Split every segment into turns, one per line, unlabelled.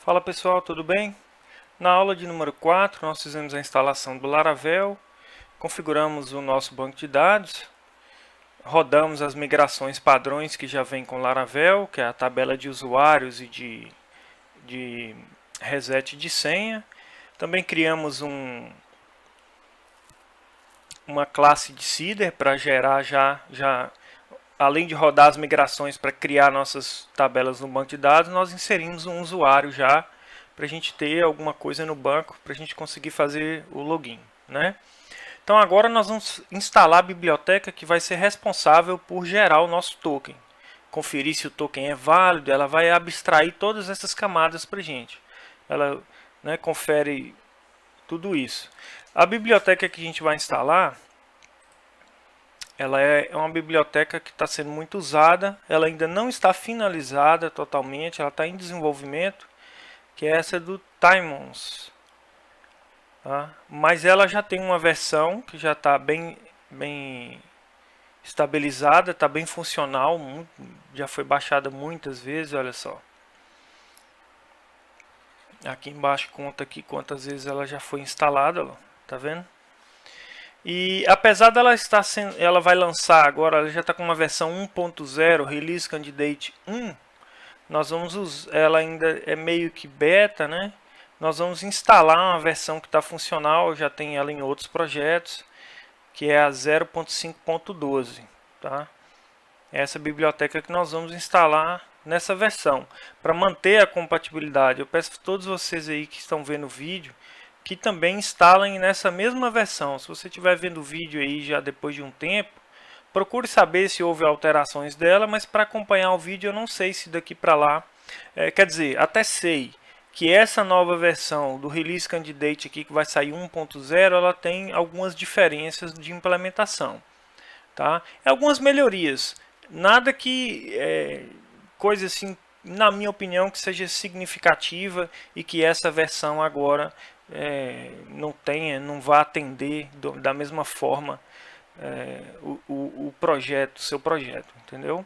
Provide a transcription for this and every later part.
Fala pessoal, tudo bem? Na aula de número 4, nós fizemos a instalação do Laravel, configuramos o nosso banco de dados, rodamos as migrações padrões que já vem com Laravel, que é a tabela de usuários e de reset de senha. Também criamos uma classe de seeder para gerar além de rodar as migrações para criar nossas tabelas no banco de dados, nós inserimos um usuário já para a gente ter alguma coisa no banco para a gente conseguir fazer o login, né? Então agora nós vamos instalar a biblioteca que vai ser responsável por gerar o nosso token. Conferir se o token é válido, ela vai abstrair todas essas camadas para a gente. Ela, né, confere tudo isso. A biblioteca que a gente vai instalar, ela é uma biblioteca que está sendo muito usada, ela ainda não está finalizada totalmente, ela está em desenvolvimento, que é essa do Timons. Tá? Mas ela já tem uma versão que já está bem estabilizada, está bem funcional, já foi baixada muitas vezes, olha só. Aqui embaixo conta aqui quantas vezes ela já foi instalada, ó, tá vendo? E apesar dela estar sendo, ela vai lançar agora, ela já está com uma versão 1.0, Release Candidate 1. Nós vamos ela ainda é meio que beta, né? Nós vamos instalar uma versão que está funcional, já tem ela em outros projetos, que é a 0.5.12, tá? Essa biblioteca que nós vamos instalar nessa versão para manter a compatibilidade. Eu peço a todos vocês aí que estão vendo o vídeo que também instalem nessa mesma versão. Se você estiver vendo o vídeo aí já depois de um tempo, procure saber se houve alterações dela, mas para acompanhar o vídeo eu não sei se daqui para lá, quer dizer, até sei que essa nova versão do Release Candidate aqui que vai sair 1.0, ela tem algumas diferenças de implementação, tá? Algumas melhorias, nada que coisa assim, na minha opinião, que seja significativa e que essa versão agora não vá atender da mesma forma o projeto, seu projeto, entendeu?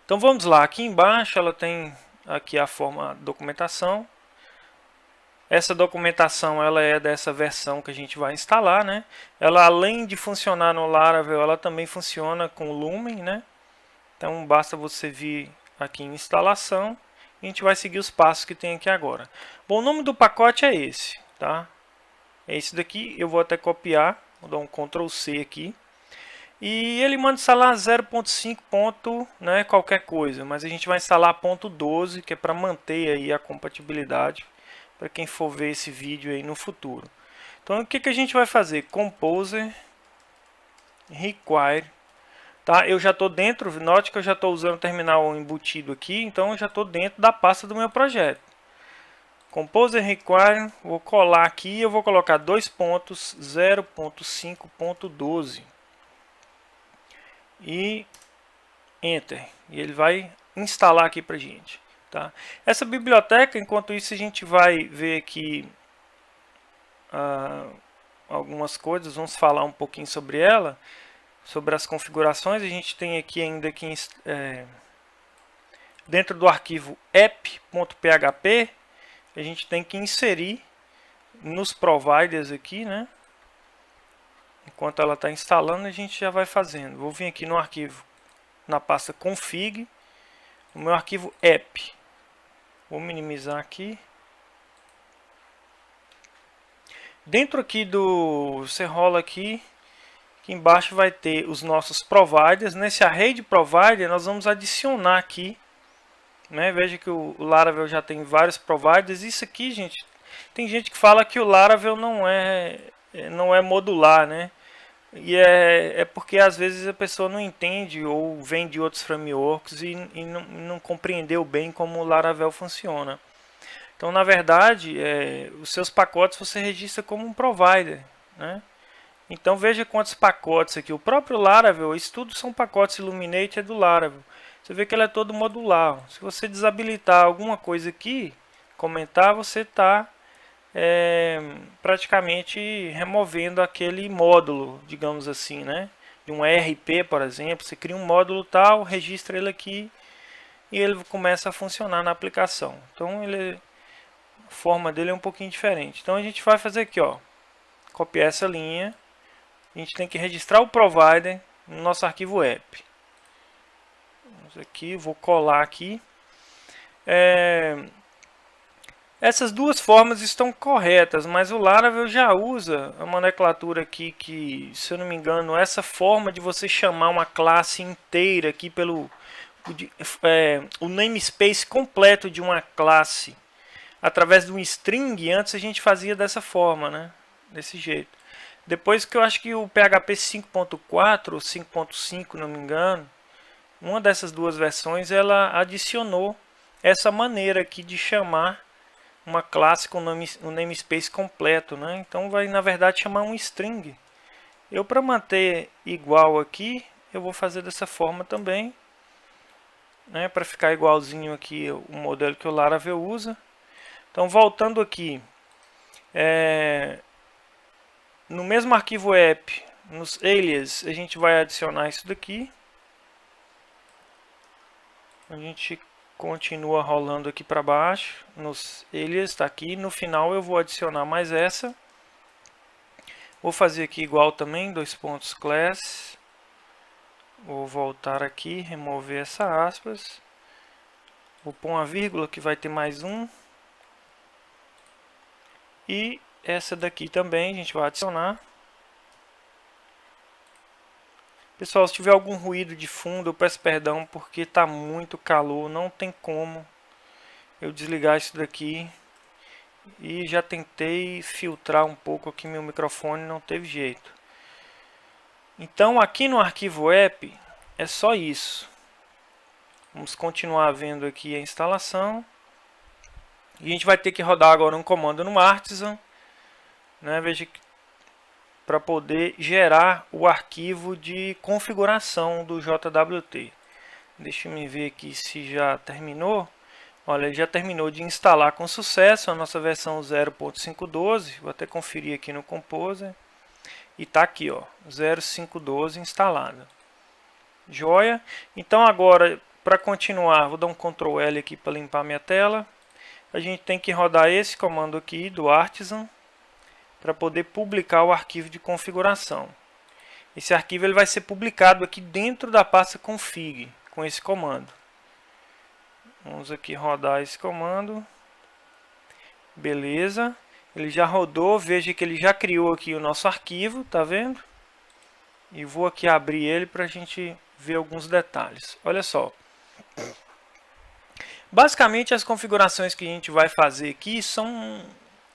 Então vamos lá, aqui embaixo ela tem aqui a forma documentação. Essa documentação ela é dessa versão que a gente vai instalar, né? Ela além de funcionar no Laravel, ela também funciona com o Lumen, né? Então basta você vir aqui em instalação e a gente vai seguir os passos que tem aqui agora. Bom, o nome do pacote é esse, tá? É esse daqui, eu vou até copiar, vou dar um Ctrl C aqui. E ele manda instalar 0.5, né, qualquer coisa, mas a gente vai instalar ponto .12, que é para manter aí a compatibilidade para quem for ver esse vídeo aí no futuro. Então o que a gente vai fazer? Composer require, tá? Eu já estou dentro, note que eu já estou usando o terminal embutido aqui, então eu já estou dentro da pasta do meu projeto. Composer require, vou colar aqui, eu vou colocar 2.0.5.12 e Enter. E ele vai instalar aqui para a gente. Tá? Essa biblioteca, enquanto isso, a gente vai ver aqui algumas coisas. Vamos falar um pouquinho sobre ela, sobre as configurações. A gente tem aqui ainda que dentro do arquivo app.php, a gente tem que inserir nos providers aqui, né? Enquanto ela está instalando, a gente já vai fazendo. Vou vir aqui no arquivo, na pasta config, no meu arquivo app. Vou minimizar aqui. Dentro aqui você rola aqui embaixo vai ter os nossos providers. Nesse array de provider, nós vamos adicionar aqui, né? Veja que o Laravel já tem vários providers. Isso aqui, gente, tem gente que fala que o Laravel não é modular, né? E é porque às vezes a pessoa não entende ou vem de outros frameworks e não compreendeu bem como o Laravel funciona. Então, na verdade, os seus pacotes você registra como um provider, né? Então veja quantos pacotes aqui. O próprio Laravel, isso tudo são pacotes Illuminate, é do Laravel. Você vê que ele é todo modular. Se você desabilitar alguma coisa aqui, comentar, você está praticamente removendo aquele módulo, digamos assim, né? De um ERP, por exemplo, você cria um módulo tal, registra ele aqui e ele começa a funcionar na aplicação. Então ele A forma dele é um pouquinho diferente. Então a gente vai fazer aqui, ó, copiar essa linha. A gente tem que registrar o provider no nosso arquivo app. Vamos aqui, vou colar aqui. Essas duas formas estão corretas, mas o Laravel já usa a nomenclatura aqui que, se eu não me engano, essa forma de você chamar uma classe inteira aqui pelo o namespace completo de uma classe através de um string. Antes a gente fazia dessa forma, né? Desse jeito. Depois que eu acho que o PHP 5.4 ou 5.5, não me engano, uma dessas duas versões, ela adicionou essa maneira aqui de chamar uma classe com um namespace completo, né? Então vai, na verdade, chamar um string. Eu, para manter igual aqui, eu vou fazer dessa forma também, né? Para ficar igualzinho aqui o modelo que o Laravel usa. Então, voltando aqui, no mesmo arquivo app, nos alias, a gente vai adicionar isso daqui. A gente continua rolando aqui para baixo. Nos alias está aqui. No final eu vou adicionar mais essa. Vou fazer aqui igual também, 2 pontos class. Vou voltar aqui, remover essa aspas. Vou pôr uma vírgula que vai ter mais um. E essa daqui também a gente vai adicionar. Pessoal, se tiver algum ruído de fundo, eu peço perdão porque está muito calor, não tem como eu desligar isso daqui. E já tentei filtrar um pouco aqui meu microfone, não teve jeito. Então aqui no arquivo app é só isso. Vamos continuar vendo aqui a instalação. E a gente vai ter que rodar agora um comando no Artisan, né? Veja que para poder gerar o arquivo de configuração do JWT. Deixa eu ver aqui se já terminou. Olha, já terminou de instalar com sucesso a nossa versão 0.512. Vou até conferir aqui no Composer. E está aqui, ó, 0.512 instalada. Joia. Então agora, para continuar, vou dar um Ctrl L aqui para limpar minha tela. A gente tem que rodar esse comando aqui do Artisan para poder publicar o arquivo de configuração. Esse arquivo ele vai ser publicado aqui dentro da pasta config com esse comando. Vamos aqui rodar esse comando. Beleza. Ele já rodou. Veja que ele já criou aqui o nosso arquivo. Tá vendo? E vou aqui abrir ele para a gente ver alguns detalhes. Olha só. Basicamente as configurações que a gente vai fazer aqui são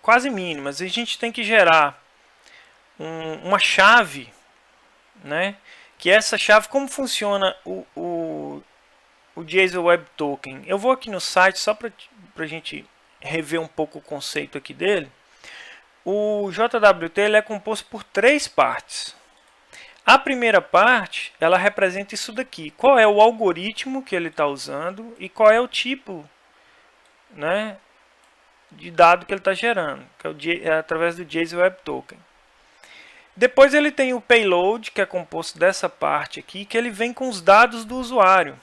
quase mínimas. A gente tem que gerar uma chave, né? Que essa chave, como funciona o JSON Web Token. Eu vou aqui no site só para a gente rever um pouco o conceito aqui dele. O JWT ele é composto por 3 partes. A primeira parte, ela representa isso daqui. Qual é o algoritmo que ele está usando e qual é o tipo, né, de dado que ele está gerando, que é através do JSON Web Token. Depois ele tem o payload, que é composto dessa parte aqui, que ele vem com os dados do usuário.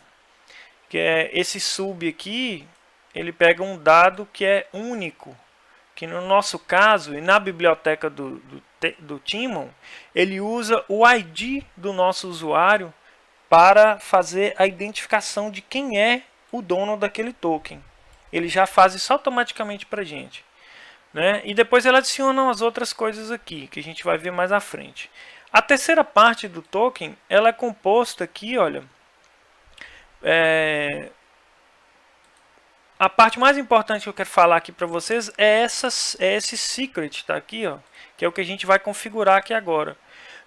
Que é esse sub aqui, ele pega um dado que é único, que no nosso caso, e na biblioteca do Timon, ele usa o ID do nosso usuário para fazer a identificação de quem é o dono daquele token. Ele já faz isso automaticamente para a gente, né? E depois ele adiciona as outras coisas aqui, que a gente vai ver mais à frente. A terceira parte do token, ela é composta aqui, olha, a parte mais importante que eu quero falar aqui para vocês é esse secret, tá aqui, ó, que é o que a gente vai configurar aqui agora.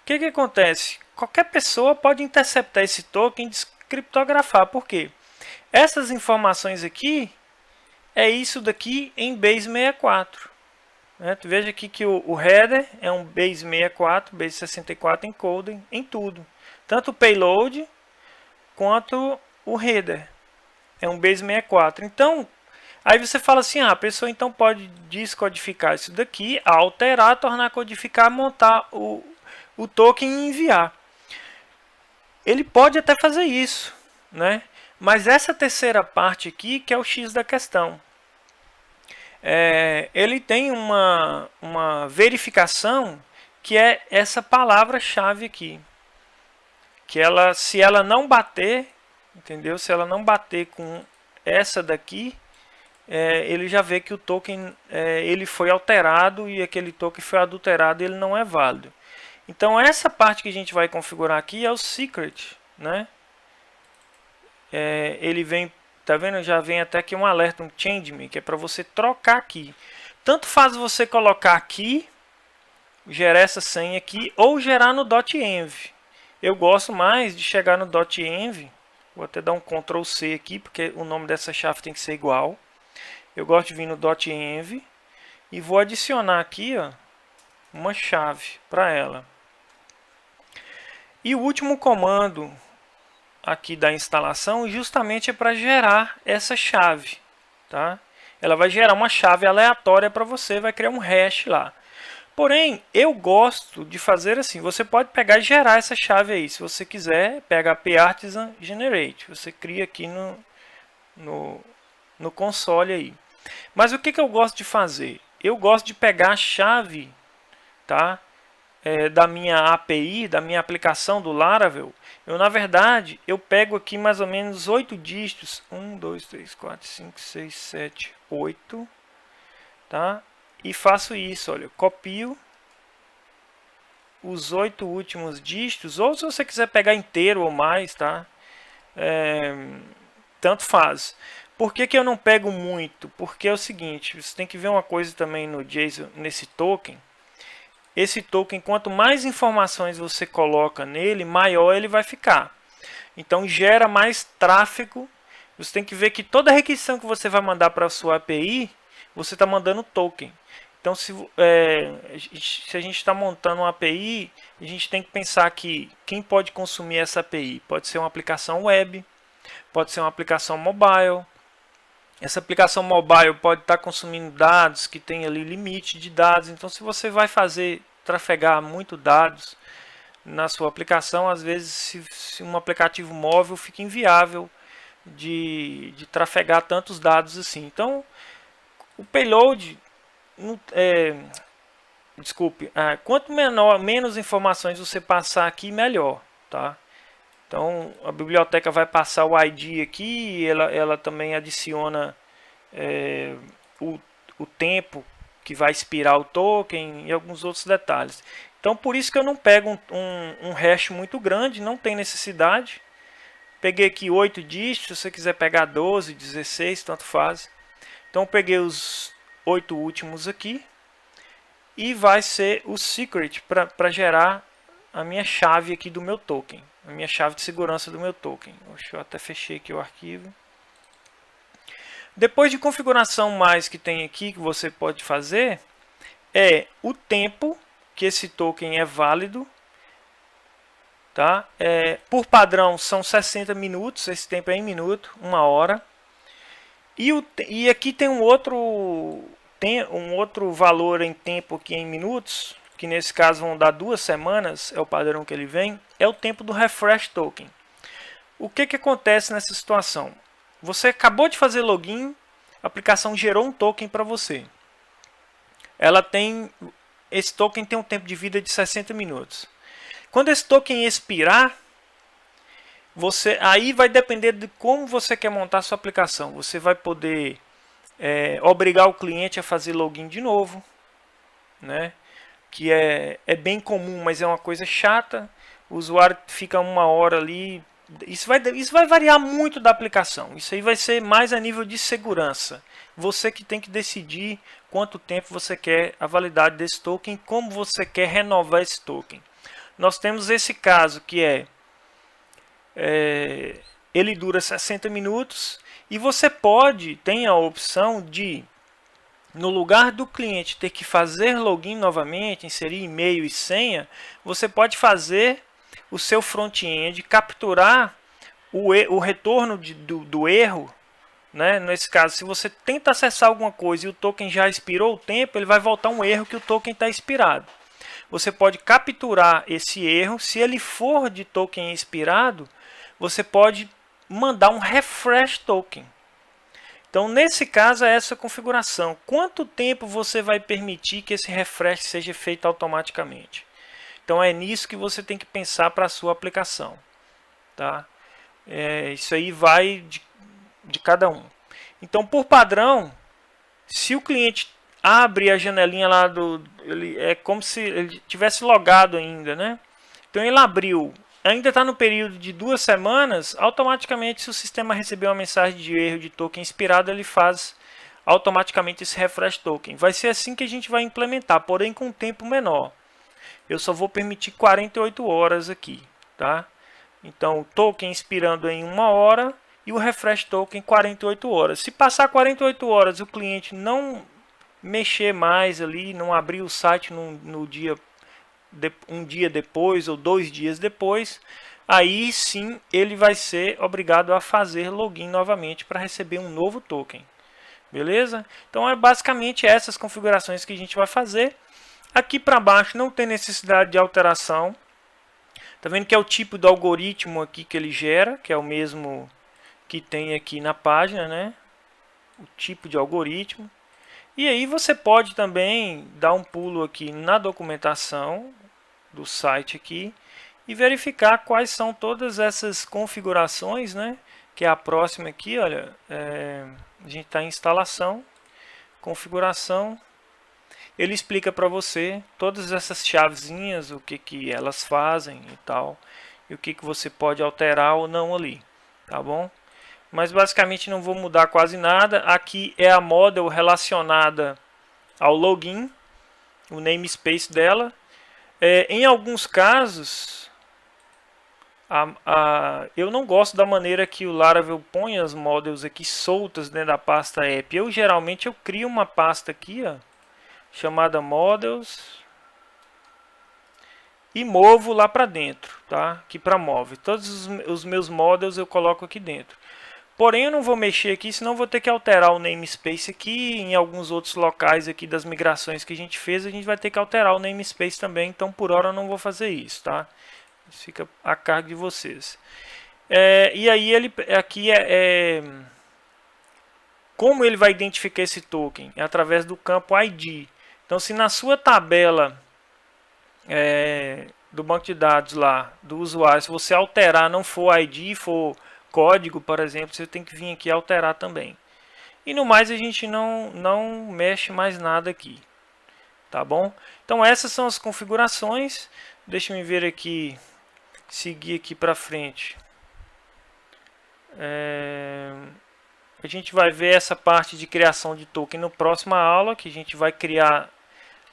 O que acontece? Qualquer pessoa pode interceptar esse token e descriptografar. Por quê? Essas informações aqui é isso daqui em base 64. Né? Tu veja aqui que o header é um base 64, base 64 encoding em tudo. Tanto o payload quanto o header. É um base 64. Então, aí você fala assim, a pessoa então pode descodificar isso daqui, alterar, tornar codificar, montar o token e enviar. Ele pode até fazer isso, né? Mas essa terceira parte aqui que é o X da questão. ele tem uma verificação que é essa palavra-chave aqui. Que ela, se ela não bater, entendeu? Se ela não bater com essa daqui, ele já vê que o token ele foi alterado e aquele token foi adulterado e ele não é válido. Então essa parte que a gente vai configurar aqui é o secret, né? Ele vem, tá vendo? Já vem até aqui um alerta, um change me, que é para você trocar aqui. Tanto faz você colocar aqui, gerar essa senha aqui, ou gerar no .env. Eu gosto mais de chegar no .env. Vou até dar um Ctrl C aqui, porque o nome dessa chave tem que ser igual. Eu gosto de vir no .env e vou adicionar aqui, ó, uma chave para ela. E o último comando aqui da instalação justamente é para gerar essa chave, tá? Ela vai gerar uma chave aleatória para você, vai criar um hash lá. Porém, eu gosto de fazer assim, você pode pegar e gerar essa chave aí, se você quiser, PHP Artisan Generate, você cria aqui no console aí. Mas o que eu gosto de fazer? Eu gosto de pegar a chave, tá? Da minha API, da minha aplicação do Laravel. Na verdade, eu pego aqui mais ou menos 8 dígitos. 1, 2, 3, 4, 5, 6, 7, 8. Tá? E faço isso, olha, copio os 8 últimos dígitos, ou se você quiser pegar inteiro ou mais, tá? Tanto faz. Por que eu não pego muito? Porque é o seguinte, você tem que ver uma coisa também no JSON, nesse token. Esse token, quanto mais informações você coloca nele, maior ele vai ficar. Então gera mais tráfego. Você tem que ver que toda requisição que você vai mandar para a sua API, você está mandando token. Então se a gente está montando uma API, a gente tem que pensar que quem pode consumir essa API? Pode ser uma aplicação web, pode ser uma aplicação mobile. Essa aplicação mobile pode estar consumindo dados que tem ali limite de dados. Então, se você vai trafegar muito dados na sua aplicação, às vezes, se um aplicativo móvel fica inviável de trafegar tantos dados assim. Então, o payload, quanto menos informações você passar aqui, melhor, tá? Então, a biblioteca vai passar o ID aqui, e ela também adiciona o tempo que vai expirar o token e alguns outros detalhes. Então, por isso que eu não pego um hash muito grande, não tem necessidade. Peguei aqui 8 dígitos, se você quiser pegar 12, 16, tanto faz. Então, eu peguei os 8 últimos aqui e vai ser o secret para gerar a minha chave aqui do meu token, a minha chave de segurança do meu token. Deixa eu até fechei aqui o arquivo. Depois de configuração mais que tem aqui que você pode fazer é o tempo que esse token é válido, tá? Por padrão são 60 minutos, esse tempo é em minuto, 1 hora. E aqui tem um outro valor em tempo aqui em minutos, que nesse caso vão dar 2 semanas, é o padrão que ele vem, é o tempo do refresh token. O que acontece nessa situação? Você acabou de fazer login, a aplicação gerou um token para você. Esse token tem um tempo de vida de 60 minutos. Quando esse token expirar, aí vai depender de como você quer montar a sua aplicação. Você vai poder obrigar o cliente a fazer login de novo, né? Que é bem comum, mas é uma coisa chata. O usuário fica 1 hora ali. Isso vai variar muito da aplicação. Isso aí vai ser mais a nível de segurança. Você que tem que decidir quanto tempo você quer a validade desse token, como você quer renovar esse token. Nós temos esse caso que ele dura 60 minutos e você tem a opção de, no lugar do cliente ter que fazer login novamente, inserir e-mail e senha, você pode fazer o seu front-end, capturar o retorno do erro, né? Nesse caso, se você tenta acessar alguma coisa e o token já expirou o tempo, ele vai voltar um erro que o token está expirado. Você pode capturar esse erro, se ele for de token expirado, você pode mandar um refresh token. Então, nesse caso, é essa configuração. Quanto tempo você vai permitir que esse refresh seja feito automaticamente? Então, é nisso que você tem que pensar para a sua aplicação. Tá? Isso aí vai de cada um. Então, por padrão, se o cliente abre a janelinha lá é como se ele tivesse logado ainda, né? Então, ele abriu, ainda está no período de 2 semanas, automaticamente, se o sistema receber uma mensagem de erro de token expirado, ele faz automaticamente esse refresh token. Vai ser assim que a gente vai implementar, porém com um tempo menor. Eu só vou permitir 48 horas aqui, tá? Então, o token expirando em 1 hora e o refresh token 48 horas. Se passar 48 horas e o cliente não mexer mais ali, não abrir o site no dia um dia depois ou 2 dias depois, aí sim ele vai ser obrigado a fazer login novamente para receber um novo token. Beleza? Então é basicamente essas configurações que a gente vai fazer. Aqui para baixo não tem necessidade de alteração. Tá vendo que é o tipo do algoritmo aqui que ele gera, que é o mesmo que tem aqui na página, né? O tipo de algoritmo. E aí você pode também dar um pulo aqui na documentação do site aqui e verificar quais são todas essas configurações, né? Que é a próxima aqui, olha, a gente está em instalação, configuração. Ele explica para você todas essas chavezinhas, o que elas fazem e tal, e o que você pode alterar ou não ali, tá bom? Mas basicamente não vou mudar quase nada. Aqui é a model relacionada ao login, o namespace dela. Em alguns casos, eu não gosto da maneira que o Laravel põe as models aqui soltas dentro da pasta app. Geralmente eu crio uma pasta aqui, ó, chamada models, e movo lá para dentro, tá? Aqui para move. Todos os meus models eu coloco aqui dentro. Porém, eu não vou mexer aqui, senão vou ter que alterar o namespace aqui. Em alguns outros locais aqui das migrações que a gente fez, a gente vai ter que alterar o namespace também. Então, por hora, eu não vou fazer isso, tá? Isso fica a cargo de vocês. E aí, ele aqui como ele vai identificar esse token? É através do campo ID. Então, se na sua tabela do banco de dados lá, do usuário, se você alterar, não for ID, for código, por exemplo, você tem que vir aqui alterar também. E no mais a gente não mexe mais nada aqui, tá bom? Então essas são as configurações. Deixa eu ver aqui, seguir aqui para frente. A gente vai ver essa parte de criação de token no próxima aula, que a gente vai criar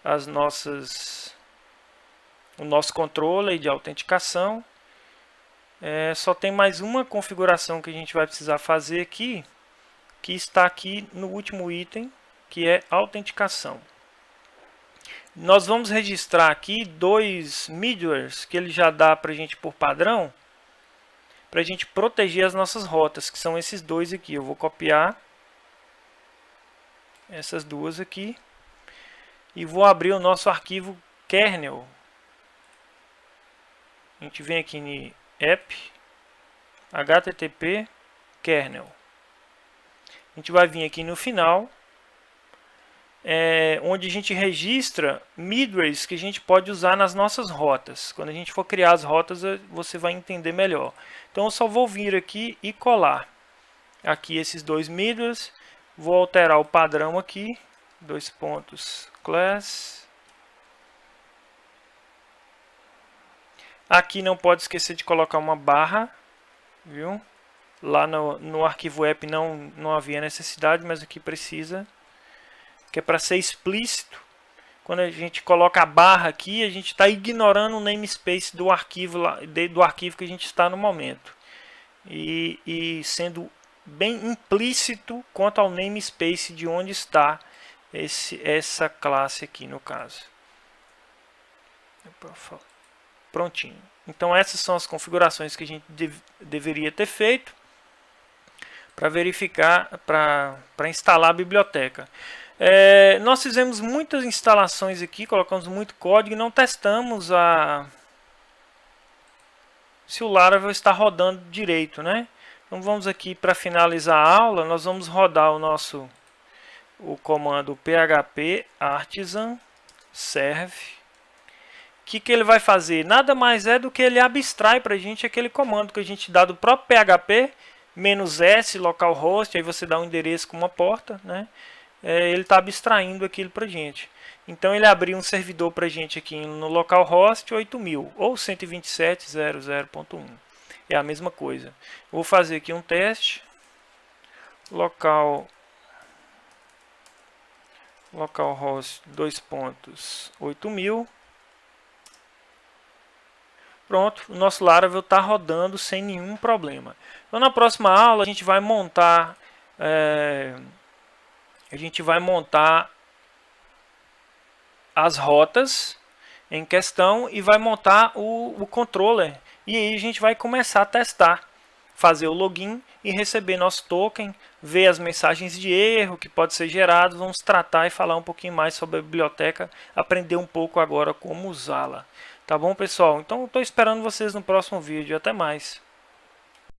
o nosso controle de autenticação. Só tem mais uma configuração que a gente vai precisar fazer aqui, que está aqui no último item, que é autenticação. Nós vamos registrar aqui 2 middlewares que ele já dá para a gente por padrão, para a gente proteger as nossas rotas, que são esses 2 aqui. Eu vou copiar essas 2 aqui e vou abrir o nosso arquivo kernel. A gente vem aqui em app, http kernel. A gente vai vir aqui no final, onde a gente registra middlewares que a gente pode usar nas nossas rotas. Quando a gente for criar as rotas, você vai entender melhor. Então eu só vou vir aqui e colar aqui esses 2 middlewares. Vou alterar o padrão aqui, 2 pontos class. Aqui não pode esquecer de colocar uma barra, viu? Lá no arquivo app não havia necessidade, mas aqui precisa, que é para ser explícito. Quando a gente coloca a barra aqui, a gente está ignorando o namespace do arquivo que a gente está no momento. E sendo bem implícito quanto ao namespace de onde está essa classe aqui no caso. Prontinho. Então essas são as configurações que a gente deveria ter feito para verificar, para instalar a biblioteca. Nós fizemos muitas instalações aqui, colocamos muito código e não testamos se o Laravel está rodando direito, né? Então vamos aqui para finalizar a aula, nós vamos rodar o comando php artisan serve. O que ele vai fazer? Nada mais é do que ele abstrai para a gente aquele comando que a gente dá do próprio PHP, "-s localhost", aí você dá um endereço com uma porta, né? Ele está abstraindo aquilo para a gente. Então ele abriu um servidor para a gente aqui no localhost 8000 ou 127.00.1. É a mesma coisa. Vou fazer aqui um teste. Localhost 2.8000. Pronto, o nosso Laravel está rodando sem nenhum problema. Então na próxima aula a gente vai montar as rotas em questão e vai montar o controller. E aí a gente vai começar a testar, fazer o login e receber nosso token, ver as mensagens de erro que pode ser gerado. Vamos tratar e falar um pouquinho mais sobre a biblioteca, aprender um pouco agora como usá-la. Tá bom, pessoal? Então estou esperando vocês no próximo vídeo. Até mais!